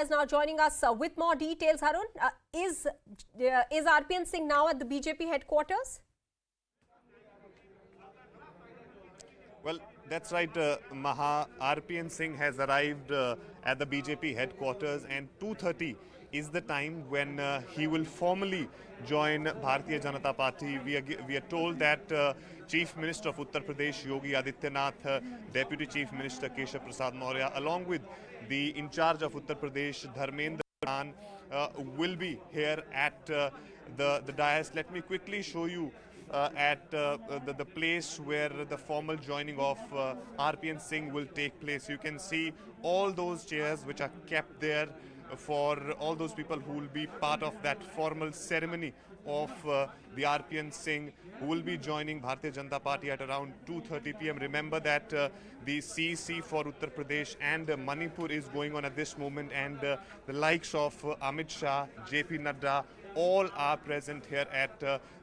is now joining us with more details. Harun, is RPN Singh now at the BJP headquarters? Well, that's right, Maha. RPN Singh has arrived at the BJP headquarters, and 2:30 is the time when he will formally join Bharatiya Janata Party. We are told that Chief Minister of Uttar Pradesh, Yogi Adityanath, Deputy Chief Minister Keshav Prasad Maurya, along with the in charge of Uttar Pradesh, Dharmendra Pradhan, will be here at the dais. Let me quickly show you at the place where the formal joining of RPN Singh will take place. You can see all those chairs which are kept there for all those people who will be part of that formal ceremony of the RPN Singh, who will be joining Bharatiya Janata Party at around 2:30 p.m. Remember that the CEC for Uttar Pradesh and Manipur is going on at this moment, and the likes of Amit Shah, JP Nadda, all are present here at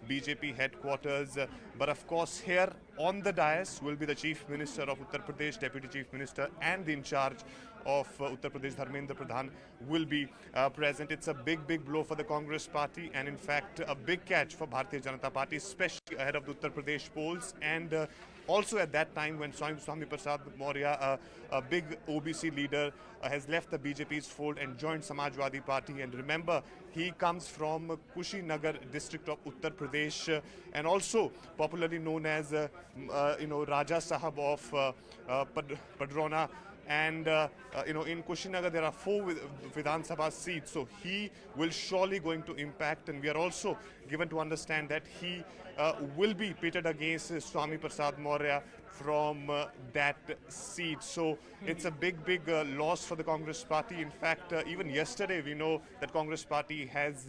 BJP headquarters. But of course, here on the dais will be the Chief Minister of Uttar Pradesh, Deputy Chief Minister, and the in charge of Uttar Pradesh, Dharmendra Pradhan, will be present. It's a big blow for the Congress party, and in fact a big catch for Bharatiya Janata Party, especially ahead of the Uttar Pradesh polls, and also at that time when Swami Prasad Maurya, a big OBC leader, has left the BJP's fold and joined Samajwadi Party. And remember, he comes from Kushinagar district of Uttar Pradesh, and also popularly known as Raja Sahab of Padrona. And in Kushinagar there are 4 Vidhan Sabha seats, so he will surely going to impact. And we are also given to understand that he will be pitted against Swami Prasad Maurya from that seat. So it's a big loss for the Congress party. In fact, even yesterday we know that Congress party has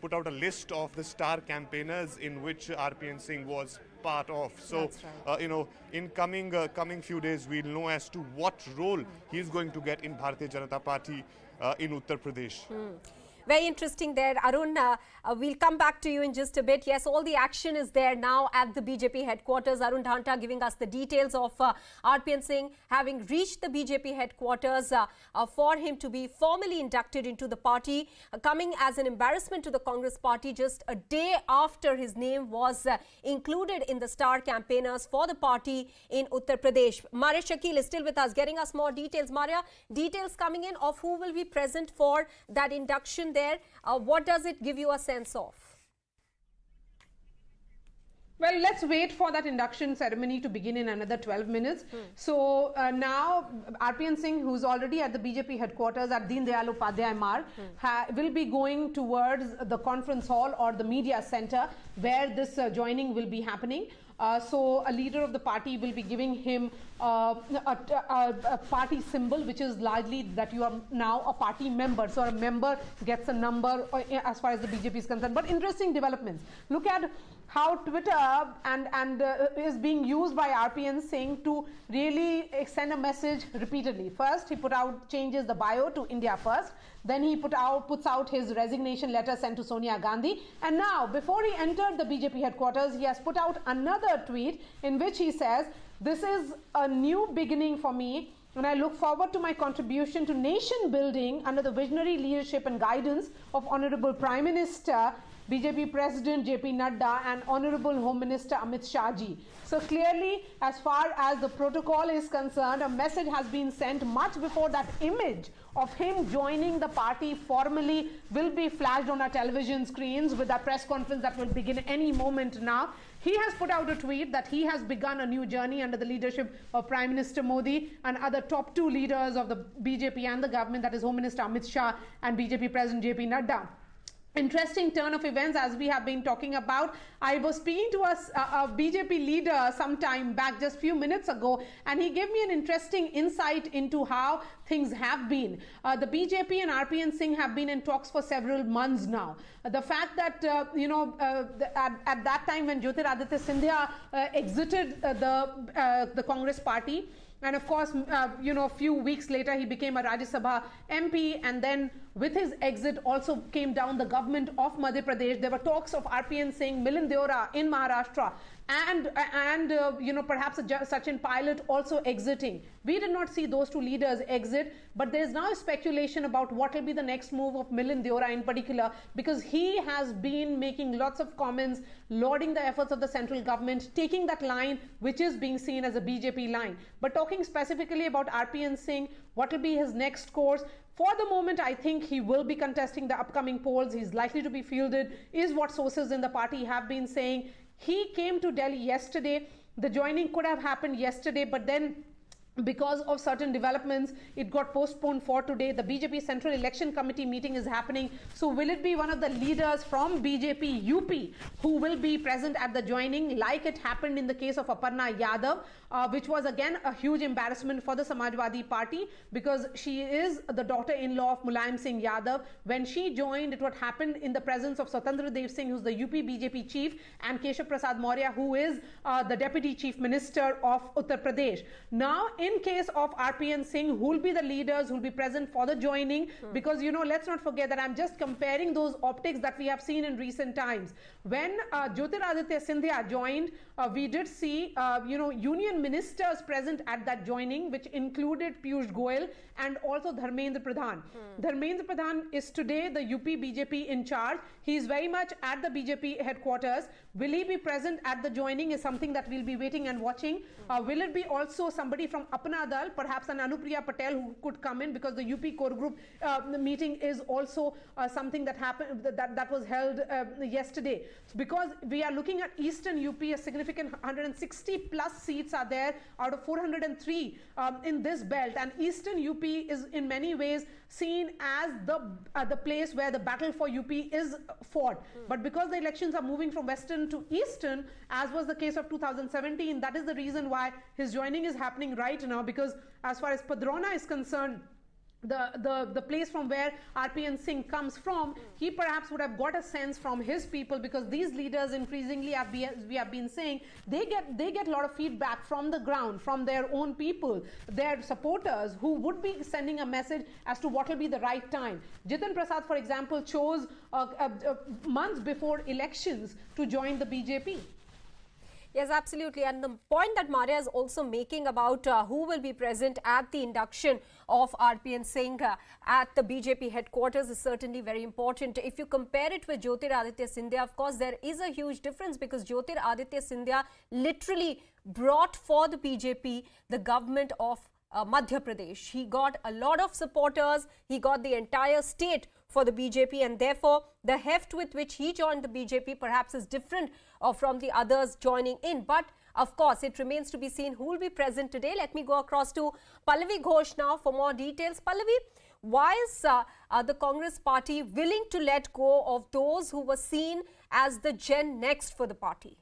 put out a list of the star campaigners in which RPN Singh was part of. So, right. In coming few days, we'll know as to what role he's going to get in Bharatiya Janata Party in Uttar Pradesh. Very interesting there. Arun, we'll come back to you in just a bit. Yes, all the action is there now at the BJP headquarters. Arun Dhanta giving us the details of RPN Singh having reached the BJP headquarters for him to be formally inducted into the party, coming as an embarrassment to the Congress party just a day after his name was included in the star campaigners for the party in Uttar Pradesh. Maria Shakil is still with us, getting us more details. Maria, details coming in of who will be present for that induction there. What does it give you a sense of? Well, let's wait for that induction ceremony to begin in another 12 minutes. So now RPN Singh, who's already at the BJP headquarters at Deen Dayal Upadhyay Marg, will be going towards the conference hall or the media center where this joining will be happening. So a leader of the party will be giving him a party symbol, which is largely that you are now a party member. So a member gets a number as far as the BJP is concerned. But interesting developments. Look at how Twitter is being used by RPN Singh to really send a message repeatedly. First, he changes the bio to India First. Then he puts out his resignation letter sent to Sonia Gandhi. And now, before he entered the BJP headquarters, he has put out another tweet in which he says, "This is a new beginning for me, and I look forward to my contribution to nation building under the visionary leadership and guidance of Honorable Prime Minister, BJP President JP Nadda, and Honorable Home Minister Amit Shah ji." So clearly, as far as the protocol is concerned, a message has been sent much before that image of him joining the party formally will be flashed on our television screens with a press conference that will begin any moment now. He has put out a tweet that he has begun a new journey under the leadership of Prime Minister Modi and other top 2 leaders of the BJP and the government, that is Home Minister Amit Shah and BJP President JP Nadda. Interesting turn of events as we have been talking about. I was speaking to a BJP leader some time back, just few minutes ago, and he gave me an interesting insight into how things have been. The BJP and RPN Singh have been in talks for several months now. The fact that, at that time when Jyotiraditya Scindia exited the Congress party, and of course, a few weeks later, he became a Rajya Sabha MP, and then with his exit also came down the government of Madhya Pradesh. There were talks of RPN Singh, Milind Deora in Maharashtra. and perhaps Sachin Pilot also exiting. We did not see those two leaders exit, but there is now speculation about what will be the next move of Milind Deora in particular, because he has been making lots of comments, lauding the efforts of the central government, taking that line which is being seen as a BJP line. But talking specifically about RPN Singh, what will be his next course? For the moment, I think he will be contesting the upcoming polls. He's likely to be fielded, is what sources in the party have been saying. He came to Delhi yesterday. The joining could have happened yesterday, but then because of certain developments, it got postponed for today. The BJP Central Election Committee meeting is happening. So will it be one of the leaders from BJP UP who will be present at the joining, like it happened in the case of Aparna Yadav, which was again a huge embarrassment for the Samajwadi Party, because she is the daughter-in-law of Mulayam Singh Yadav. When she joined, it would happen in the presence of Swatandra Dev Singh, who's the UP BJP chief, and Keshav Prasad Maurya, who is the deputy chief minister of Uttar Pradesh. Now, in case of RPN Singh, who will be the leaders who will be present for the joining? Because, let's not forget that I'm just comparing those optics that we have seen in recent times. When Jyotiraditya Scindia joined, we did see, union ministers present at that joining, which included Piyush Goyal and also Dharmendra Pradhan. Dharmendra Pradhan is today the UP BJP in charge. He is very much at the BJP headquarters. Will he be present at the joining is something that we'll be waiting and watching. Will it be also somebody from Apna Dal, perhaps an Anupriya Patel, who could come in, because the UP core group meeting is also something that happened, that was held yesterday. So because we are looking at Eastern UP, a significant 160 plus seats are there out of 403 in this belt, and Eastern UP is in many ways seen as the place where the battle for UP is fought. But because the elections are moving from Western to Eastern, as was the case of 2017, that is the reason why his joining is happening right now, because as far as Padrona is concerned, the place from where RPN Singh comes from, he perhaps would have got a sense from his people, because these leaders increasingly, as we have been saying, they get a lot of feedback from the ground, from their own people, their supporters, who would be sending a message as to what will be the right time. Jitin Prasad, for example, chose months before elections to join the BJP. Yes, absolutely. And the point that Maria is also making about who will be present at the induction of RPN Singh at the BJP headquarters is certainly very important. If you compare it with Jyotiraditya Scindia, of course, there is a huge difference, because Jyotiraditya Scindia literally brought for the BJP the government of Madhya Pradesh. He got a lot of supporters. He got the entire state for the BJP, and therefore the heft with which he joined the BJP perhaps is different from the others joining in. But of course, it remains to be seen who will be present today. Let me go across to Pallavi Ghosh now for more details. Pallavi, why is the Congress party willing to let go of those who were seen as the Gen Next for the party?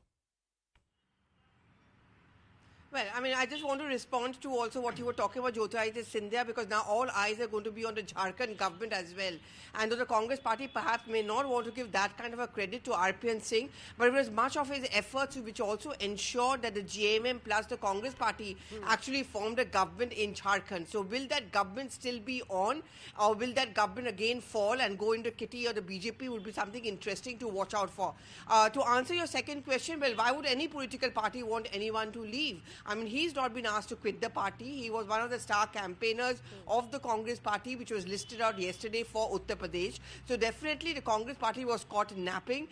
Well, I mean, I just want to respond to also what you were talking about Jyotiraditya Scindia, because now all eyes are going to be on the Jharkhand government as well. And though the Congress party perhaps may not want to give that kind of a credit to RPN Singh, but it was much of his efforts which also ensured that the GMM plus the Congress party actually formed a government in Jharkhand. So will that government still be on, or will that government again fall and go into kitty or the BJP? Would be something interesting to watch out for. To answer your second question, well, why would any political party want anyone to leave? I mean, he's not been asked to quit the party. He was one of the star campaigners of the Congress party, which was listed out yesterday for Uttar Pradesh. So definitely the Congress party was caught napping.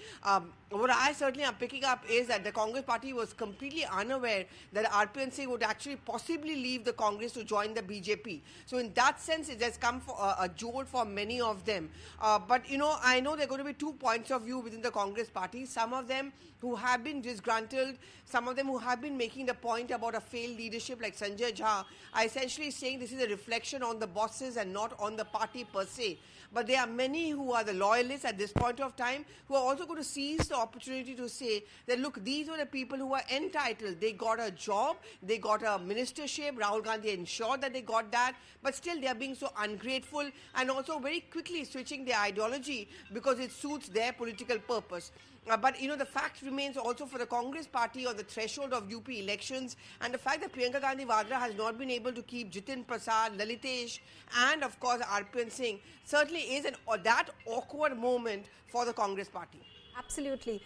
What I certainly am picking up is that the Congress party was completely unaware that RPN Singh would actually possibly leave the Congress to join the BJP. So in that sense, it has come for a jolt for many of them. But, I know there are going to be 2 points of view within the Congress party. Some of them who have been disgruntled, some of them who have been making the point about a failed leadership like Sanjay Jha, are essentially saying this is a reflection on the bosses and not on the party per se. But there are many who are the loyalists at this point of time who are also going to seize the opportunity to say that, look, these were the people who are entitled. They got a job, they got a ministership, Rahul Gandhi ensured that they got that, but still they are being so ungrateful and also very quickly switching their ideology because it suits their political purpose. But, the fact remains also for the Congress party on the threshold of UP elections, and the fact that Priyanka Gandhi Vadra has not been able to keep Jitin Prasad, Lalitesh, and of course RPN Singh certainly is that awkward moment for the Congress party. Absolutely.